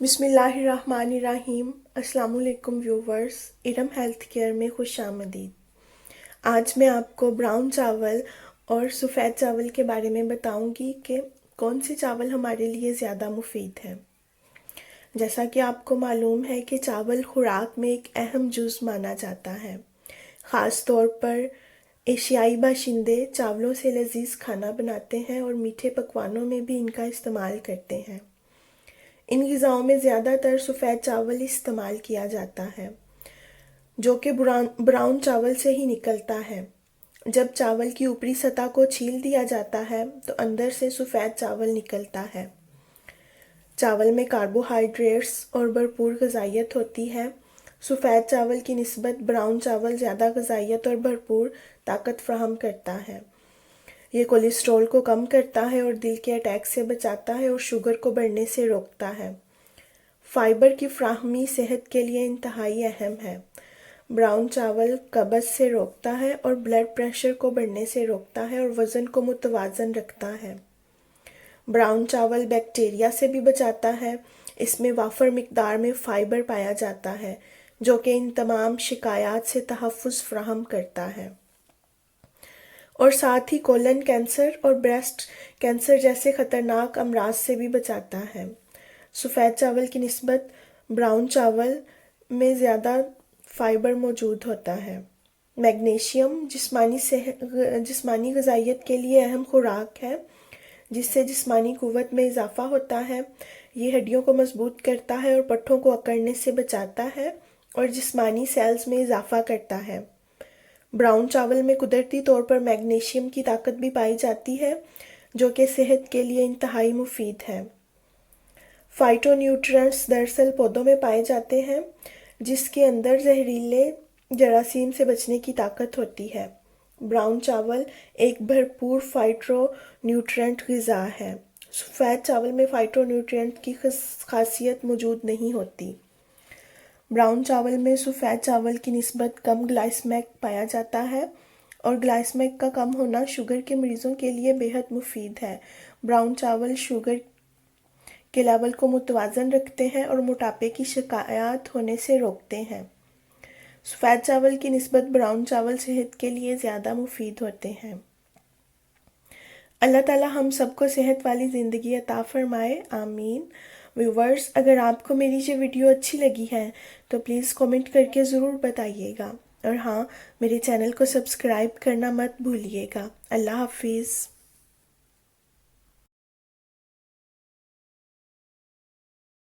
بسم اللہ الرحمن الرحیم۔ السلام علیکم ویورز، ارم ہیلتھ کیئر میں خوش آمدید۔ آج میں آپ کو براؤن چاول اور سفید چاول کے بارے میں بتاؤں گی کہ کون سے چاول ہمارے لیے زیادہ مفید ہیں۔ جیسا کہ آپ کو معلوم ہے کہ چاول خوراک میں ایک اہم جز مانا جاتا ہے۔ خاص طور پر ایشیائی باشندے چاولوں سے لذیذ کھانا بناتے ہیں اور میٹھے پکوانوں میں بھی ان کا استعمال کرتے ہیں۔ ان غذاؤں میں زیادہ تر سفید چاول استعمال کیا جاتا ہے، جو کہ براؤن چاول سے ہی نکلتا ہے۔ جب چاول کی اوپری سطح کو چھیل دیا جاتا ہے تو اندر سے سفید چاول نکلتا ہے۔ چاول میں کاربوہائیڈریٹس اور بھرپور غذائیت ہوتی ہے۔ سفید چاول کی نسبت براؤن چاول زیادہ غذائیت اور بھرپور طاقت فراہم کرتا ہے۔ یہ کولیسٹرول کو کم کرتا ہے اور دل کے اٹیک سے بچاتا ہے اور شوگر کو بڑھنے سے روکتا ہے۔ فائبر کی فراہمی صحت کے لیے انتہائی اہم ہے۔ براؤن چاول قبض سے روکتا ہے اور بلڈ پریشر کو بڑھنے سے روکتا ہے اور وزن کو متوازن رکھتا ہے۔ براؤن چاول بیکٹیریا سے بھی بچاتا ہے۔ اس میں وافر مقدار میں فائبر پایا جاتا ہے، جو کہ ان تمام شکایات سے تحفظ فراہم کرتا ہے اور ساتھ ہی کولن کینسر اور بریسٹ کینسر جیسے خطرناک امراض سے بھی بچاتا ہے۔ سفید چاول کی نسبت براؤن چاول میں زیادہ فائبر موجود ہوتا ہے۔ میگنیشیم جسمانی غذائیت کے لیے اہم خوراک ہے، جس سے جسمانی قوت میں اضافہ ہوتا ہے۔ یہ ہڈیوں کو مضبوط کرتا ہے اور پٹھوں کو اکڑنے سے بچاتا ہے اور جسمانی سیلز میں اضافہ کرتا ہے۔ براؤن چاول میں قدرتی طور پر میگنیشیم کی طاقت بھی پائی جاتی ہے، جو کہ صحت کے لیے انتہائی مفید ہے۔ فائٹو نیوٹرینٹس دراصل پودوں میں پائے جاتے ہیں، جس کے اندر زہریلے جراثیم سے بچنے کی طاقت ہوتی ہے۔ براؤن چاول ایک بھرپور فائٹو نیوٹرینٹ غذا ہے۔ سفید چاول میں فائٹو نیوٹرینٹ کی خاصیت موجود نہیں ہوتی۔ براؤن چاول میں سفید چاول کی نسبت کم گلائسیمک پایا جاتا ہے اور گلائسیمک کا کم ہونا شوگر کے مریضوں کے لیے بے حد مفید ہے۔ براؤن چاول شوگر کے لیول کو متوازن رکھتے ہیں اور موٹاپے کی شکایات ہونے سے روکتے ہیں۔ سفید چاول کی نسبت براؤن چاول صحت کے لیے زیادہ مفید ہوتے ہیں۔ اللہ تعالی ہم سب کو صحت والی زندگی عطا فرمائے، آمین۔ ویورز، اگر آپ کو میری یہ ویڈیو اچھی لگی ہے تو پلیز کومنٹ کر کے ضرور بتائیے گا، اور ہاں، میرے چینل کو سبسکرائب کرنا مت بھولیے گا۔ اللہ حافظ۔